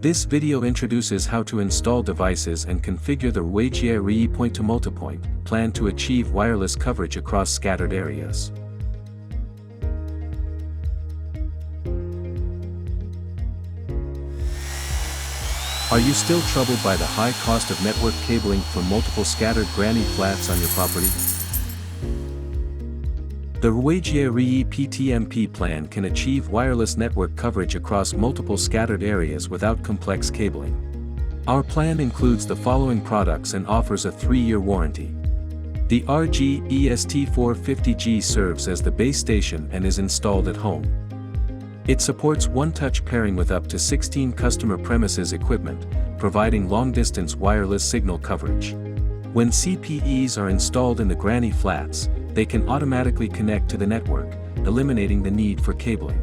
This video introduces how to install devices and configure the Ruijie Reyee point-to-multipoint plan to achieve wireless coverage across scattered areas. Are you still troubled by the high cost of network cabling for multiple scattered granny flats on your property? The Ruijie Reyee PTMP plan can achieve wireless network coverage across multiple scattered areas without complex cabling. Our plan includes the following products and offers a 3-year warranty. The Ruijie EST450G serves as the base station and is installed at home. It supports one-touch pairing with up to 16 customer premises equipment, providing long-distance wireless signal coverage. When CPEs are installed in the granny flats, they can automatically connect to the network, eliminating the need for cabling.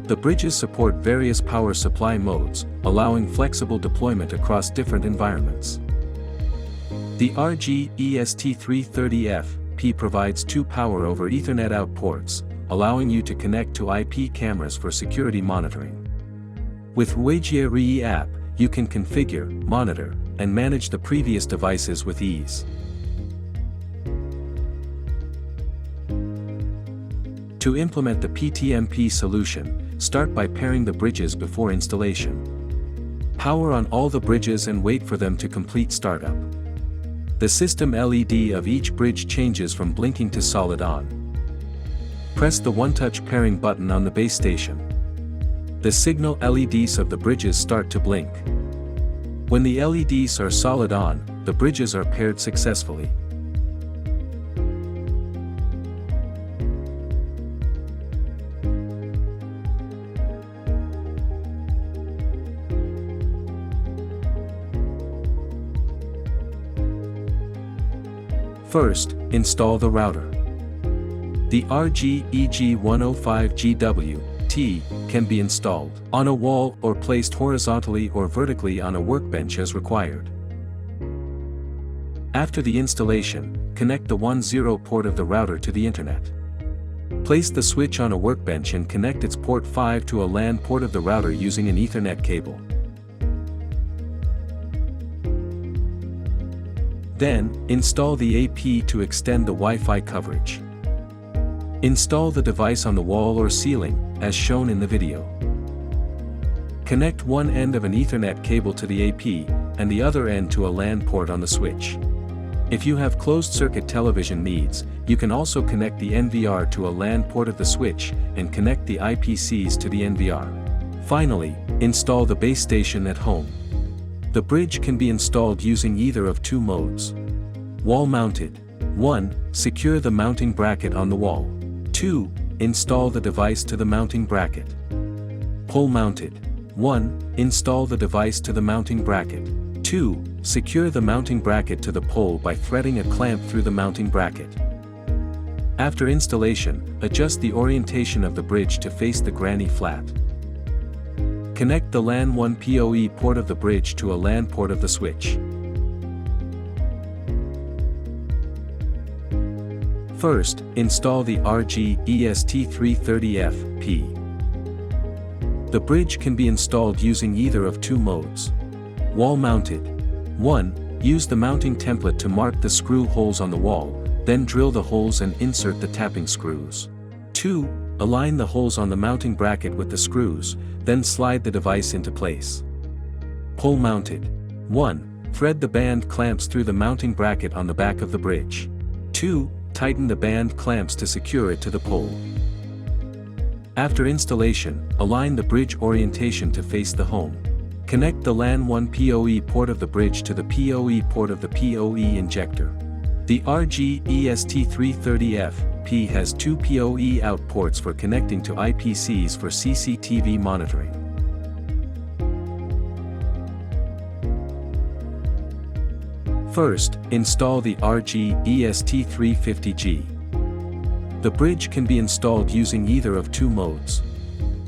The bridges support various power supply modes, allowing flexible deployment across different environments. The Ruijie EST330F provides 2 Power over Ethernet out ports, allowing you to connect to IP cameras for security monitoring. With Ruijie Reyee App, you can configure, monitor, and manage the previous devices with ease. To implement the PTMP solution, start by pairing the bridges before installation. Power on all the bridges and wait for them to complete startup. The system LED of each bridge changes from blinking to solid on. Press the one-touch pairing button on the base station. The signal LEDs of the bridges start to blink. When the LEDs are solid on, the bridges are paired successfully. First, install the router. The Ruijie EG105GW can be installed on a wall or placed horizontally or vertically on a workbench as required. After the installation, connect the 1.0 port of the router to the internet. Place the switch on a workbench and connect its port 5 to a LAN port of the router using an Ethernet cable. Then, install the AP to extend the Wi-Fi coverage. Install the device on the wall or ceiling, as shown in the video. Connect one end of an Ethernet cable to the AP, and the other end to a LAN port on the switch. If you have closed-circuit television needs, you can also connect the NVR to a LAN port of the switch, and connect the IPCs to the NVR. Finally, install the base station at home. The bridge can be installed using either of 2 modes. Wall-mounted. 1. Secure the mounting bracket on the wall. 2. Install the device to the mounting bracket. Pole-mounted. 1. Install the device to the mounting bracket. 2. Secure the mounting bracket to the pole by threading a clamp through the mounting bracket. After installation, adjust the orientation of the bridge to face the granny flat. Connect the LAN 1 PoE port of the bridge to a LAN port of the switch. First, install the Ruijie EST330F. The bridge can be installed using either of 2 modes. Wall-mounted. 1. Use the mounting template to mark the screw holes on the wall, then drill the holes and insert the tapping screws. 2. Align the holes on the mounting bracket with the screws, then slide the device into place. Pole-mounted. 1. Thread the band clamps through the mounting bracket on the back of the bridge. 2. Tighten the band clamps to secure it to the pole. After installation, align the bridge orientation to face the home. Connect the LAN 1 PoE port of the bridge to the PoE port of the PoE injector. The Ruijie EST330F has 2 PoE out ports for connecting to IPCs for CCTV monitoring. First, install the Ruijie EST350G. The bridge can be installed using either of 2 modes.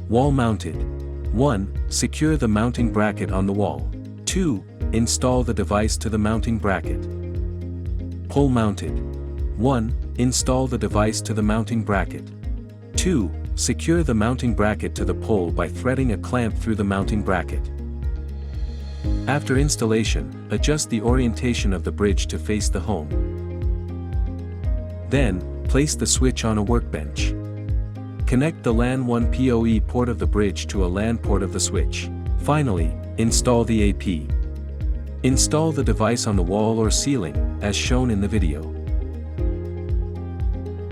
Wall-mounted. 1. Secure the mounting bracket on the wall. 2. Install the device to the mounting bracket. Pole-mounted. 1. Install the device to the mounting bracket. 2. Secure the mounting bracket to the pole by threading a clamp through the mounting bracket. After installation, adjust the orientation of the bridge to face the home. Then, place the switch on a workbench. Connect the LAN 1 PoE port of the bridge to a LAN port of the switch. Finally, install the AP. Install the device on the wall or ceiling, as shown in the video.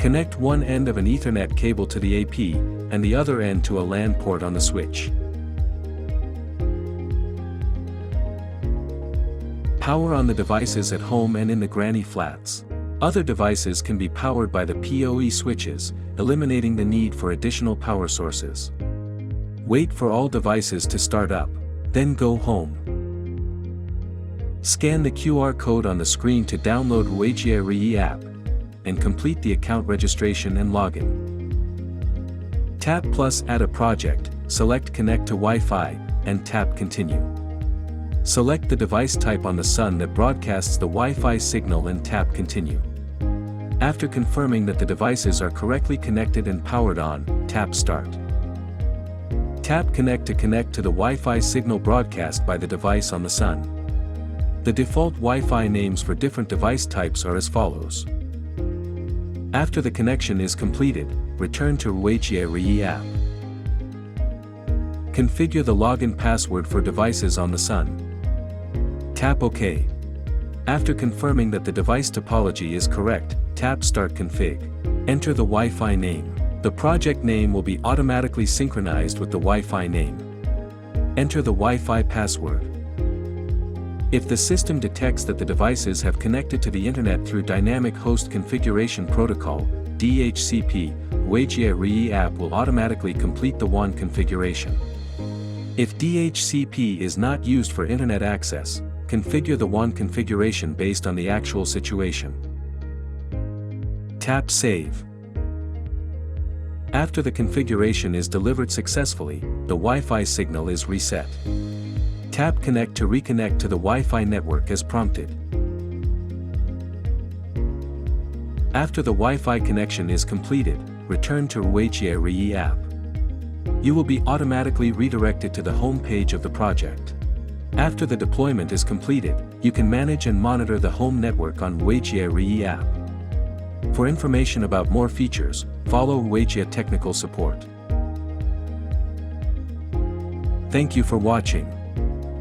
Connect one end of an Ethernet cable to the AP, and the other end to a LAN port on the switch. Power on the devices at home and in the granny flats. Other devices can be powered by the PoE switches, eliminating the need for additional power sources. Wait for all devices to start up, then go home. Scan the QR code on the screen to download Ruijie Reyee App, and complete the account registration and login. Tap plus Add a project, select Connect to Wi-Fi, and tap Continue. Select the device type on the sun that broadcasts the Wi-Fi signal and tap Continue. After confirming that the devices are correctly connected and powered on, tap Start. Tap Connect to connect to the Wi-Fi signal broadcast by the device on the sun. The default Wi-Fi names for different device types are as follows. After the connection is completed, return to Ruijie Reyee App. Configure the login password for devices on the sun. Tap OK. After confirming that the device topology is correct, tap Start Config. Enter the Wi-Fi name. The project name will be automatically synchronized with the Wi-Fi name. Enter the Wi-Fi password. If the system detects that the devices have connected to the Internet through Dynamic Host Configuration Protocol, DHCP, Ruijie Reyee App will automatically complete the WAN configuration. If DHCP is not used for Internet access, configure the WAN configuration based on the actual situation. Tap Save. After the configuration is delivered successfully, the Wi-Fi signal is reset. Tap Connect to reconnect to the Wi-Fi network as prompted. After the Wi-Fi connection is completed, return to Ruijie Reyee App. You will be automatically redirected to the home page of the project. After the deployment is completed, you can manage and monitor the home network on Ruijie Reyee App. For information about more features, follow Ruijie Technical Support. Thank you for watching.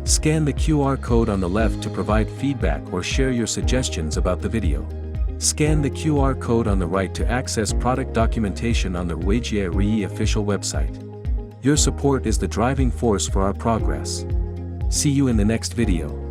Scan the QR code on the left to provide feedback or share your suggestions about the video. Scan the QR code on the right to access product documentation on the Ruijie Reyee official website. Your support is the driving force for our progress. See you in the next video.